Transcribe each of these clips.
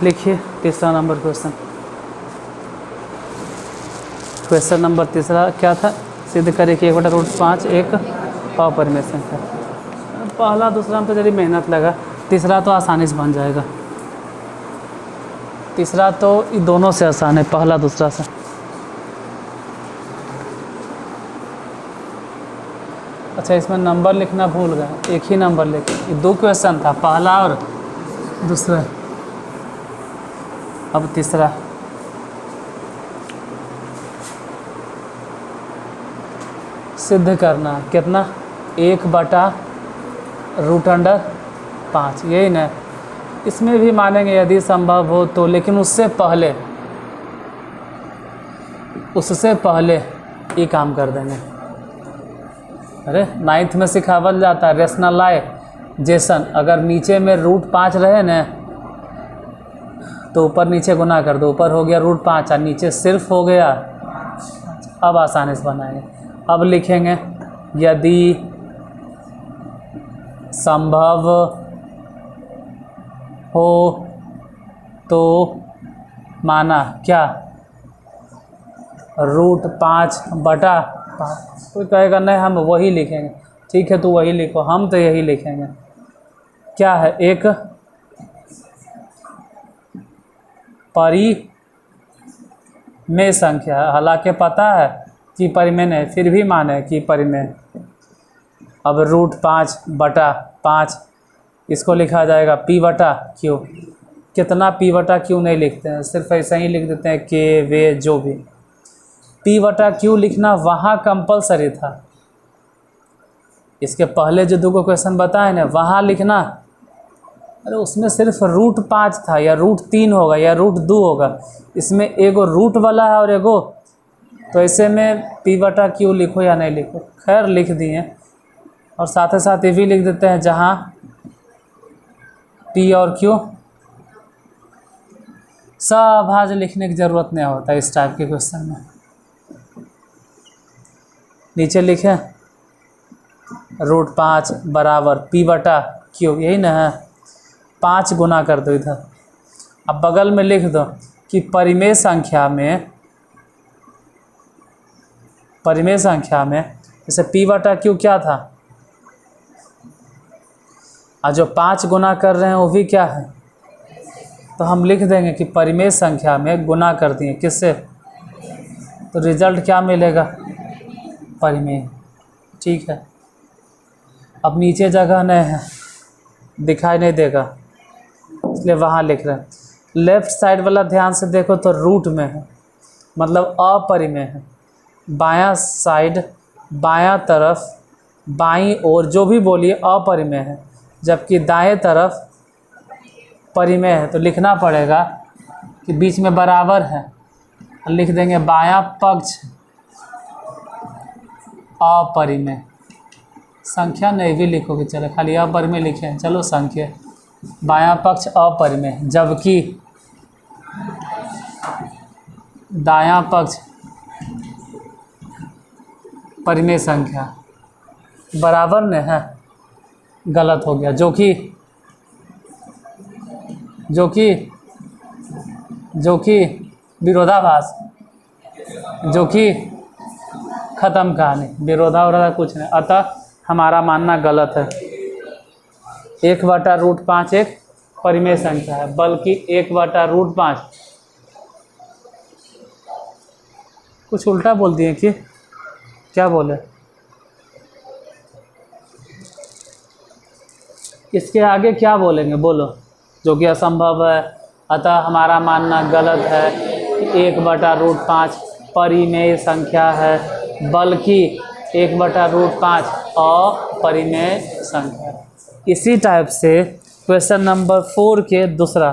लिखिए तीसरा number question. Question number तीसरा क्या था? सिद्ध करें कि 1/√5 एक अपरिमेय संख्या। पहला दूसरा में तो जल्दी मेहनत लगा, तीसरा तो आसानी से बन जाएगा। तीसरा तो दोनों से आसान है, पहला दूसरा से। अच्छा, इसमें नंबर लिखना भूल गए, एक ही नंबर लिखे। ये 2 क्वेश्चन था, पहला और दूसरा। अब तीसरा। सिद्ध करना कितना? 1/√5, यही ना। इसमें भी मानेंगे यदि संभव हो तो, लेकिन उससे पहले ये काम कर देंगे। अरे 9th में सिखावल जाता है रेशनलाइजेशन। अगर नीचे में √5 रहे ना तो ऊपर नीचे गुना कर दो, ऊपर हो गया √5 और नीचे सिर्फ हो गया। अब आसानी से बनाएंगे। अब लिखेंगे यदि संभव हो तो माना क्या? √5/5। कोई कहेगा नहीं हम वही लिखेंगे, ठीक है तो वही लिखो, हम तो यही लिखेंगे। क्या है? एक परिमेय संख्या, हालांकि पता है कि परिमेय नहीं, फिर भी माने कि परिमेय। अब √5/5 इसको लिखा जाएगा P/Q। कितना P/Q नहीं लिखते हैं, सिर्फ ऐसा ही लिख देते हैं के वे जो भी। P/Q लिखना वहाँ कंपलसरी था। इसके पहले जो 2 क्वेश्चन बताए ना वहाँ लिखना, अरे उसमें सिर्फ √5 था, या √3 होगा या √2 होगा। इसमें एगो रूट वाला है और एगो, तो ऐसे में P/Q लिखो या नहीं लिखो। खैर लिख दिए, और साथ ही साथ ये भी लिख देते हैं जहाँ P और Q सभाज्य लिखने की ज़रूरत नहीं होता इस टाइप के क्वेश्चन में। नीचे लिखें √5 बराबर P/Q, यही ना है। 5 गुना कर दो इधर। अब बगल में लिख दो कि परिमेय संख्या में जैसे P/Q क्या था, और जो 5 गुना कर रहे हैं वो भी क्या है, तो हम लिख देंगे कि परिमेय संख्या में गुना कर दिए किससे, तो रिजल्ट क्या मिलेगा? परिमेय। ठीक है। अब नीचे जगह नहीं है, दिखाई नहीं देगा, इसलिए वहाँ लिख रहे हैं। लेफ्ट साइड वाला ध्यान से देखो तो रूट में है, मतलब अपरिमेय है। बायां साइड, बायां तरफ, बाईं ओर जो भी बोलिए अपरिमेय है, जबकि दाएं तरफ परिमेय है। तो लिखना पड़ेगा कि बीच में बराबर है, लिख देंगे बायां पक्ष अपरिमेय। संख्या नहीं भी लिखोगे चलो, खाली अपरिमेय लिखे, चलो संख्या। बायां पक्ष अपरिमेय, जबकि दायां पक्ष परिमेय संख्या। बराबर ने है, गलत हो गया, जो कि विरोधाभास, जो कि खत्म कहानी, विरोधा कुछ नहीं। अतः हमारा मानना गलत है। 1/√5 एक परिमेय संख्या है, बल्कि 1/√5 कुछ उल्टा बोल दिए कि क्या बोले? इसके आगे क्या बोलेंगे बोलो? जो कि असंभव है, अतः हमारा मानना गलत है कि 1/√5 परिमेय संख्या है, बल्कि 1/√5 अपरिमेय संख्या है। इसी टाइप से क्वेश्चन नंबर 4 के दूसरा,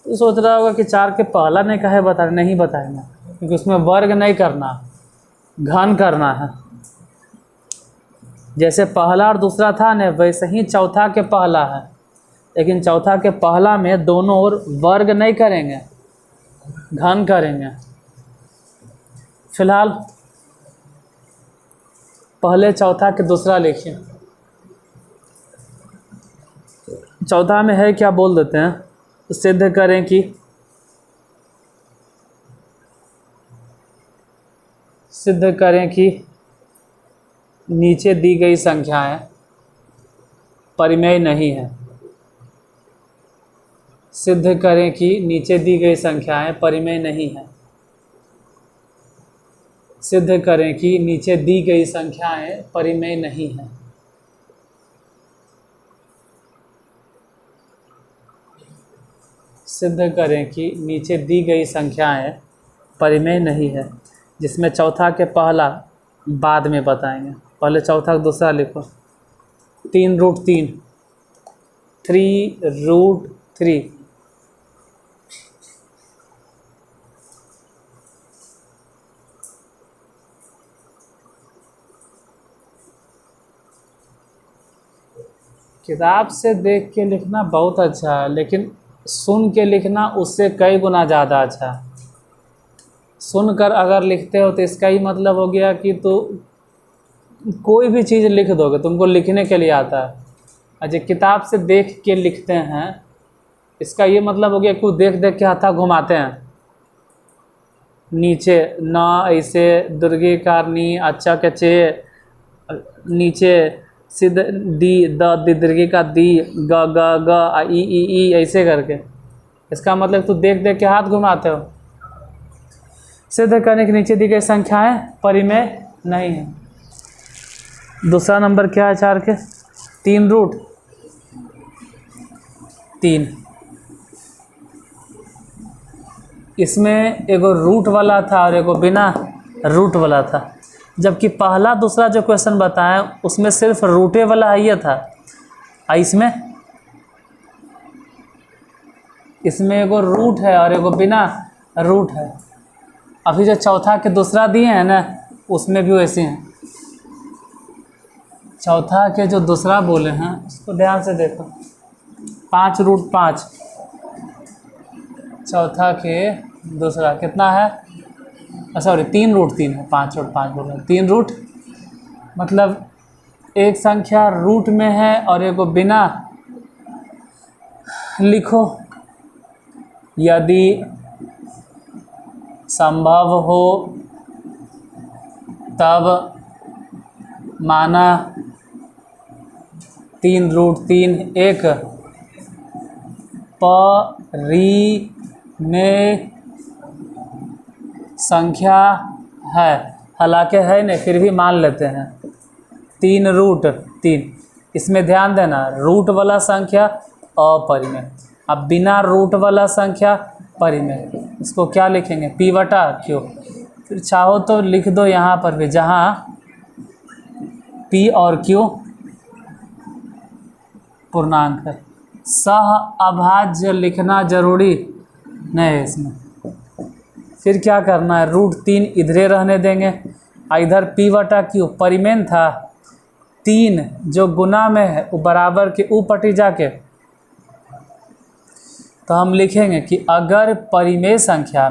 तो सोच रहा होगा कि 4 के पहला नहीं कहे बता, नहीं बताएंगे क्योंकि उसमें वर्ग नहीं करना, घन करना है। जैसे पहला और दूसरा था ना, वैसे ही चौथा के पहला है, लेकिन चौथा के पहला में दोनों ओर वर्ग नहीं करेंगे, घन करेंगे। फिलहाल पहले चौथा के दूसरा लिखिए। चौथा में है क्या बोल देते हैं, सिद्ध करें कि नीचे दी गई संख्याएं परिमेय नहीं है। सिद्ध करें कि नीचे दी गई संख्याएं परिमेय नहीं है। सिद्ध करें कि नीचे दी गई संख्याएं परिमेय नहीं है। सिद्ध करें कि नीचे दी गई संख्याएं परिमेय नहीं है, जिसमें चौथा के पहला बाद में बताएंगे। पहले चौथा का दूसरा लिखो। 3√3 3√3 किताब से देख के लिखना बहुत अच्छा है, लेकिन सुन के लिखना उससे कई गुना ज़्यादा अच्छा है। सुनकर अगर लिखते हो तो इसका ही मतलब हो गया कि तो कोई भी चीज़ लिख दोगे, तुमको लिखने के लिए आता है। अच्छा, किताब से देख के लिखते हैं, इसका ये मतलब हो गया कि देख देख के हाथा घुमाते हैं। नीचे न ऐसे दुर्गे कारनी अच्छा के चे, नीचे सिद्ध दी द दीर्घी का दी ग ग ग ई ऐसे करके, इसका मतलब तू देख देख के हाथ घुमाते हो। सिद्ध करने के नीचे दी गई संख्याएं परिमेय नहीं है। दूसरा नंबर क्या है 4 के? 3√3। इसमें एगो रूट वाला था और एगो बिना रूट वाला था, जबकि पहला दूसरा जो क्वेश्चन बताया उसमें सिर्फ रूटे वाला ही था। इसमें एगो रूट है और एगो बिना रूट है। अभी जो चौथा के दूसरा दिए हैं ना, उसमें भी वैसे हैं। चौथा के जो दूसरा बोले हैं उसको ध्यान से देखो। 5√5 चौथा के दूसरा कितना है? सॉरी 3√3 है। 5√5 बोल रहे, 3 रूट मतलब एक संख्या रूट में है और एगो बिना। लिखो, यदि संभव हो तब माना 3√3 एक परिमेय संख्या है। हालांकि है नहीं, फिर भी मान लेते हैं 3√3। इसमें ध्यान देना, रूट वाला संख्या अपरिमेय, अब बिना रूट वाला संख्या परिमेय। इसको क्या लिखेंगे? P/Q। फिर चाहो तो लिख दो यहाँ पर भी, जहाँ P और Q पूर्णांक है। सह अभाज्य लिखना जरूरी नहीं है इसमें। फिर क्या करना है? √3 इधरे रहने देंगे, इधर P/Q परिमेय था। 3 जो गुना में है वो बराबर के ऊपटी जाके, तो हम लिखेंगे कि अगर परिमेय संख्या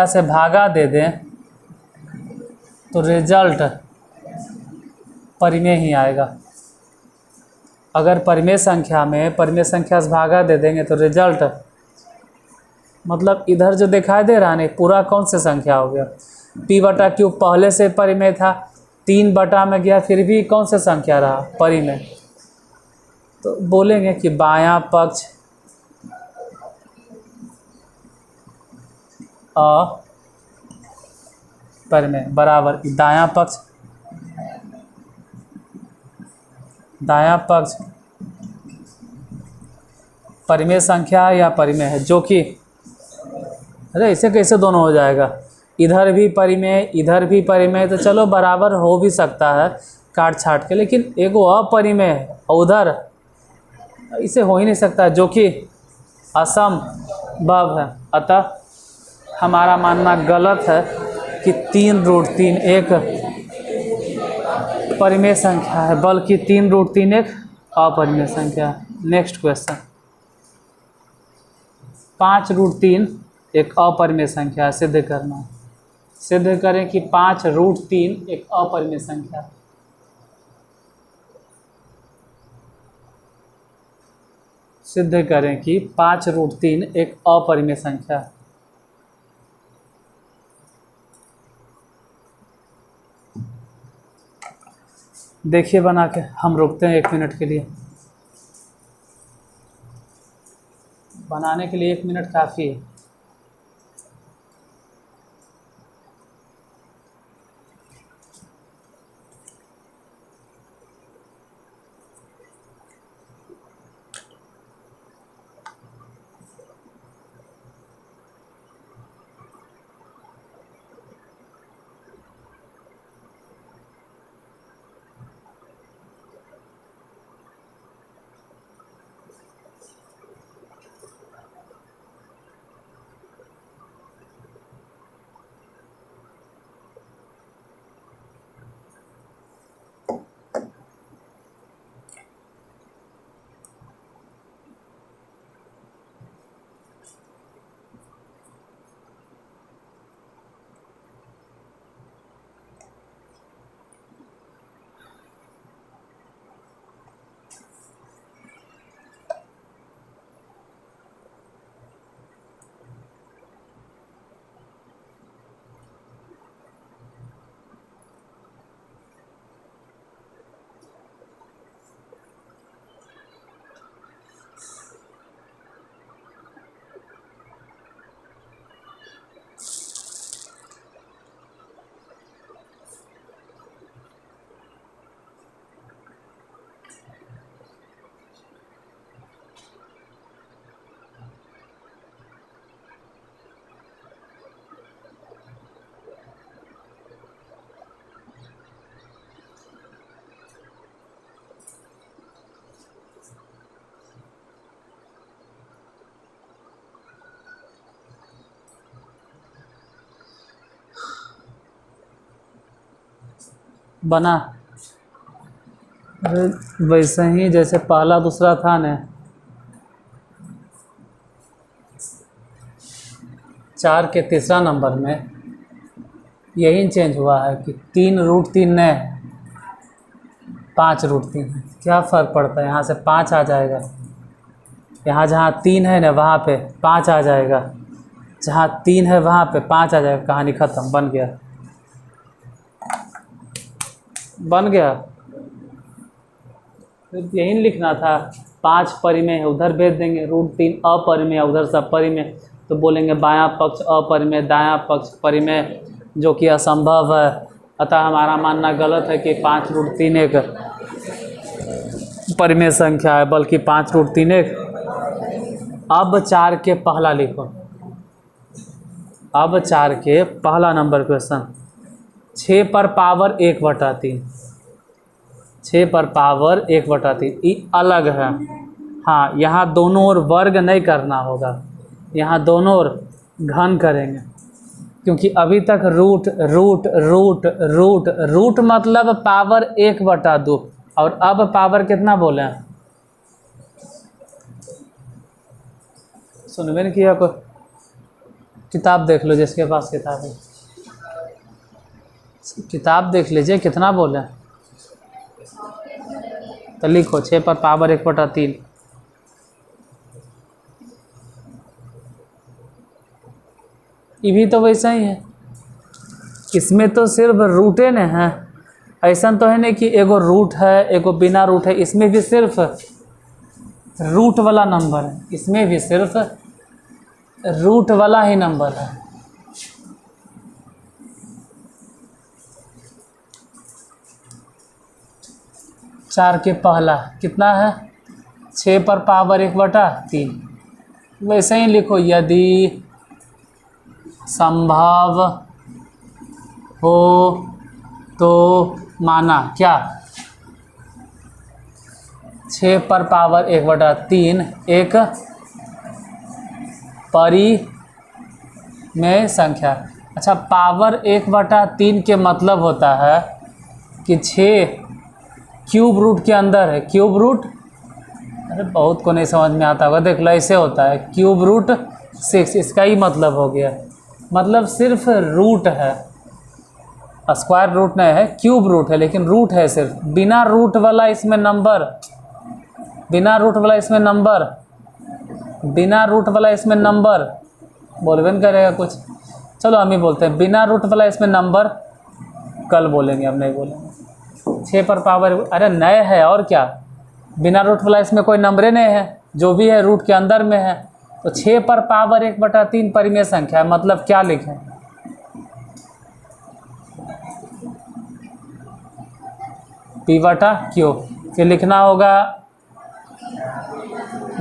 से भागा दे दें तो रिजल्ट परिमेय ही आएगा। अगर परिमेय संख्या से भागा दे देंगे तो रिजल्ट, मतलब इधर जो दिखाई दे रहा है पूरा कौन सी संख्या हो गया? P/Q पहले से परिमेय था, 3 बटा में गया, फिर भी कौन सा संख्या रहा? परिमेय। तो बोलेंगे कि बायां पक्ष अपरिमेय बराबर दायां पक्ष परिमेय संख्या या परिमेय है, जो कि अरे ऐसे कैसे दोनों हो जाएगा? इधर भी परिमेय इधर भी परिमेय, तो चलो बराबर हो भी सकता है काट छाट के, लेकिन एगो अपरिमेय है उधर, इसे हो ही नहीं सकता, जो कि असंभव है। अतः हमारा मानना गलत है कि 3√3 एक परिमेय संख्या है, बल्कि 3√3 एक अपरिमेय संख्या है। नेक्स्ट क्वेश्चन, 5√3 एक अपरिमेय संख्या है, सिद्ध करना। सिद्ध करें कि 5√3 एक अपरिमेय संख्या। सिद्ध करें कि 5√3 एक अपरिमेय संख्या। देखिए बना के, हम रुकते हैं 1 मिनट के लिए। बनाने के लिए 1 मिनट काफ़ी है। बना वैसे ही जैसे पहला दूसरा था न, 4 के तीसरा नंबर में यही चेंज हुआ है कि 3√3 ने 5√3 है। क्या फ़र्क पड़ता है, यहाँ से 5 आ जाएगा, यहाँ जहाँ 3 है ना वहाँ पे 5 आ जाएगा, जहाँ 3 है वहाँ पे 5 आ जाएगा। कहानी ख़त्म, बन गया, बन गया। फिर यही लिखना था, 5 परिमेय है उधर भेज देंगे, √3 अपरिमेय उधर सब परिमेय, तो बोलेंगे बायां पक्ष अपरिमेय, दायां पक्ष परिमेय, जो कि असंभव है। अतः हमारा मानना गलत है कि 5√3 एक परिमेय संख्या है, बल्कि 5√3 एक। अब 4 के पहला लिखो, अब 4 के पहला नंबर क्वेश्चन, 6 पर पावर 1/3, 6 पर पावर 1/3 ये अलग है। हाँ, यहाँ दोनों ओर वर्ग नहीं करना होगा, यहाँ दोनों ओर घन करेंगे, क्योंकि अभी तक root root root root root मतलब पावर 1/2, और अब पावर कितना बोले हैं, सुनबे नहीं किया। कोई किताब देख लो, जिसके पास किताब है किताब देख लीजिए, कितना बोले, तो लिखो 6 पर पावर 1/3। ये भी तो वैसा ही है, इसमें तो सिर्फ रूटे न है, ऐसा तो है नहीं कि एगो रूट है एगो बिना रूट है, इसमें भी सिर्फ रूट वाला नंबर है, इसमें भी सिर्फ रूट वाला ही नंबर है। चार के पहला कितना है, 6 पर पावर 1/3। वैसे ही लिखो, यदि संभव हो तो माना क्या, 6 पर पावर 1/3 एक परिमेय संख्या। अच्छा, पावर 1/3 के मतलब होता है कि 6 क्यूब रूट के अंदर है, क्यूब रूट, अरे बहुत को नहीं समझ में आता होगा, देख लो ऐसे होता है, क्यूब रूट 6, इसका ही मतलब हो गया, मतलब सिर्फ रूट है, स्क्वायर रूट नहीं है, क्यूब रूट है, लेकिन रूट है सिर्फ, बिना रूट वाला इसमें नंबर, बिना रूट वाला इसमें नंबर, बिना रूट वाला इसमें नंबर, बोलबे नहीं करेगा कुछ। चलो हम ही बोलते हैं, बिना रूट वाला इसमें नंबर, कल बोलेंगे, अब नहीं बोलेंगे। 6 पर पावर, अरे नए है और क्या, बिना रूट वाला इसमें कोई नंबरे नहीं है, जो भी है रूट के अंदर में है। तो 6 पर पावर 1/3 परिमेय संख्या है, मतलब क्या लिखें, p/q। फिर लिखना होगा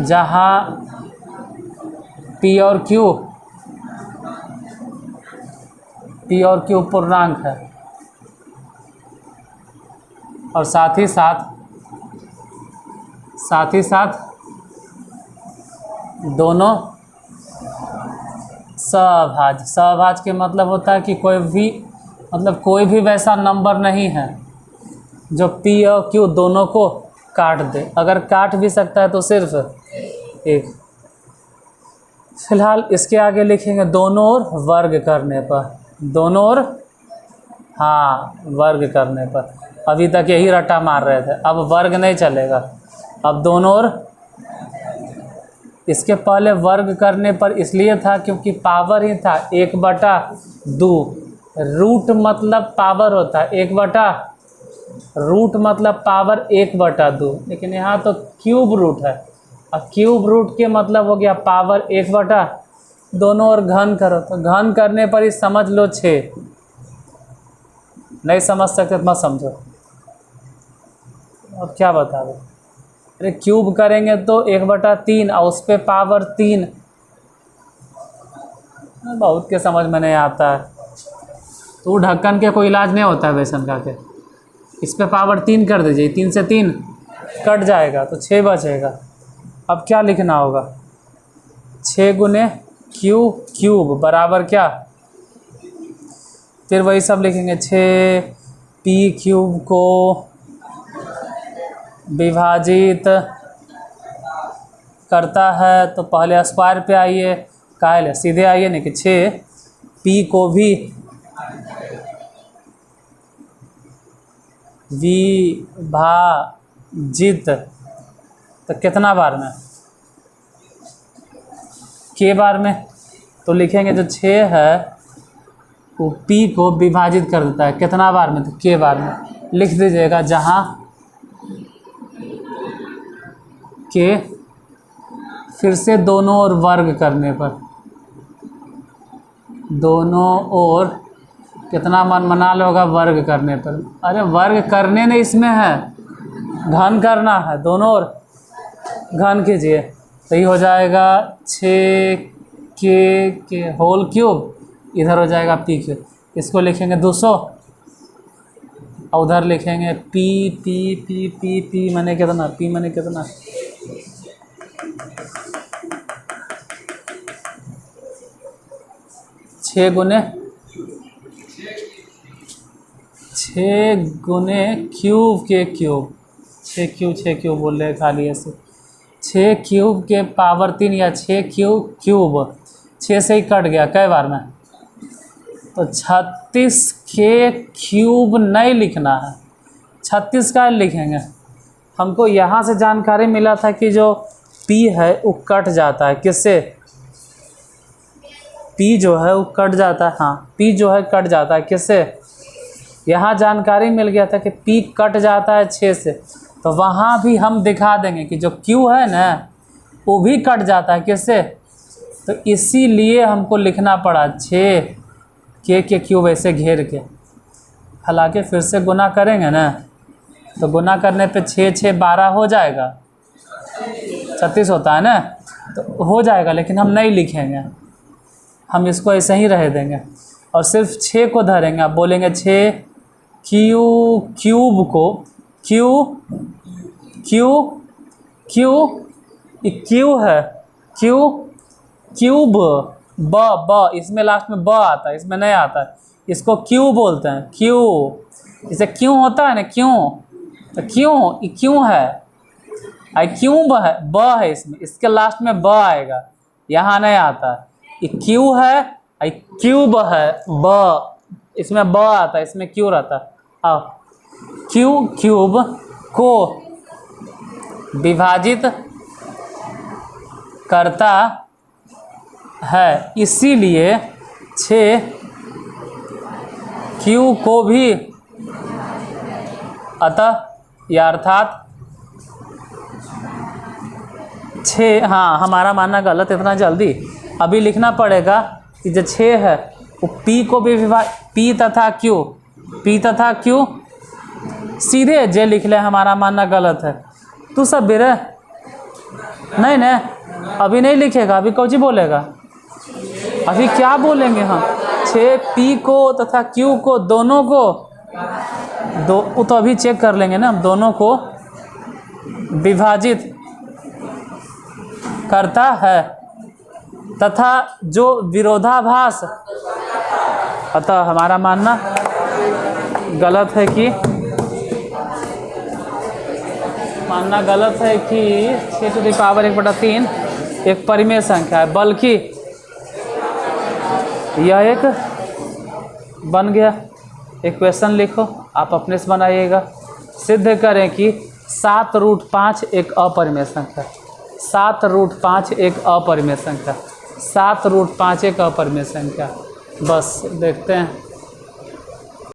जहाँ p और q पूर्णांक है, और साथ ही साथ दोनों सहभाज्य। सहभाज्य के मतलब होता है कि कोई भी वैसा नंबर नहीं है जो p और q दोनों को काट दे। अगर काट भी सकता है तो सिर्फ एक। फिलहाल इसके आगे लिखेंगे दोनों ओर वर्ग करने पर, दोनों ओर, हाँ, वर्ग करने पर। अभी तक यही रट्टा मार रहे थे, अब वर्ग नहीं चलेगा, अब दोनों ओर। इसके पहले वर्ग करने पर इसलिए था क्योंकि पावर ही था 1/2। रूट मतलब पावर होता है 1/2, लेकिन यहाँ तो क्यूब रूट है। अब क्यूब रूट के मतलब हो गया पावर 1/, दोनों ओर घन करो, तो घन करने पर ही समझ लो 6। नहीं समझ सकते तो मत समझो। अब क्या बता दो, अरे क्यूब करेंगे तो 1/3 और उस पर पावर 3, बहुत के समझ में नहीं आता है। तो ढक्कन के कोई इलाज नहीं होता है बेसन का के, इस पे पावर 3 कर दीजिए, 3 से 3 कट जाएगा तो 6 बचेगा। अब क्या लिखना होगा, 6 गुने क्यूब बराबर क्या, फिर वही सब लिखेंगे। 6p³ को विभाजित करता है, तो पहले स्क्वायर पे आइए, काहे सीधे आइए, नहीं कि 6p को भी विभाजित, तो कितना बार में, के बार में, तो लिखेंगे जो 6 है वो p को विभाजित कर देता है, कितना बार में, तो के बार में। लिख दीजिएगा जहाँ के, फिर से दोनों ओर वर्ग करने पर, दोनों ओर कितना मन मना लोगा वर्ग करने पर। अरे वर्ग करने नहीं इसमें है, घन करना है, दोनों ओर घन कीजिए, तो ये हो जाएगा 6k होल क्यूब, इधर हो जाएगा p³। इसको लिखेंगे 200 और उधर लिखेंगे p माने कितना, p माने कितना, 6 गुने क्यूब के क्यूब, 6 क्यूब बोल रहे हैं खाली ऐसे, 6 क्यूब के पावर 3 या 6 क्यूब 6 से ही कट गया कई बार में, तो 36 के क्यूब नहीं लिखना है, 36 का लिखेंगे। हमको यहाँ से जानकारी मिला था कि जो p है वो कट जाता है, किससे, p जो है वो कट जाता है, हाँ p जो है कट जाता है, किससे, यहाँ जानकारी मिल गया था कि p कट जाता है 6 से, तो वहाँ भी हम दिखा देंगे कि जो q है ना वो भी कट जाता है, किससे, तो इसीलिए हमको लिखना पड़ा 6 के क्यूब ऐसे घेर के। हालांकि फिर से गुना करेंगे ना, तो गुना करने पे 6 6 12 हो जाएगा, 36 होता है ना, तो हो जाएगा, लेकिन हम नहीं लिखेंगे, हम इसको ऐसे ही रह देंगे और सिर्फ 6 को धरेंगे। आप बोलेंगे 6 क्यूब को क्यू है, क्यूब ब इसमें लास्ट में ब आता है, इसमें नहीं आता है, इसको क्यू बोलते हैं, क्यू, इसे क्यों होता है ना, क्यों, तो क्यों है, आई क्यूब है, ब है इसमें, इसके लास्ट में ब आएगा, यहाँ नहीं आता है, ये क्यू है, आई क्यूब है, ब इसमें ब आता है, इसमें क्यू रहता है। आओ, क्यू क्यूब को विभाजित करता है, इसीलिए 6 क्यू को भी, अतः या अर्थात 6, हाँ हमारा मानना गलत, इतना जल्दी अभी लिखना पड़ेगा कि जो 6 है वो पी को भी पी तथा क्यू सीधे जे लिख ले, हमारा मानना गलत है। तू सब बेरे नहीं नहीं, अभी नहीं लिखेगा, अभी कौची बोलेगा, अभी क्या बोलेंगे हम, 6 पी को तथा क्यू को दोनों को वो तो अभी चेक कर लेंगे ना, हम दोनों को विभाजित करता है तथा जो विरोधाभास, अतः हमारा मानना गलत है कि 6⁻1/3 एक परिमेय संख्या है, बल्कि यह एक बन गया। इक्वेशन लिखो, आप अपने से बनाइएगा। सिद्ध करें कि 7√5 एक अपरिमेय संख्या, 7√5 एक अपरिमेय संख्या, 7√5 एक अपरिमेय संख्या। बस देखते हैं।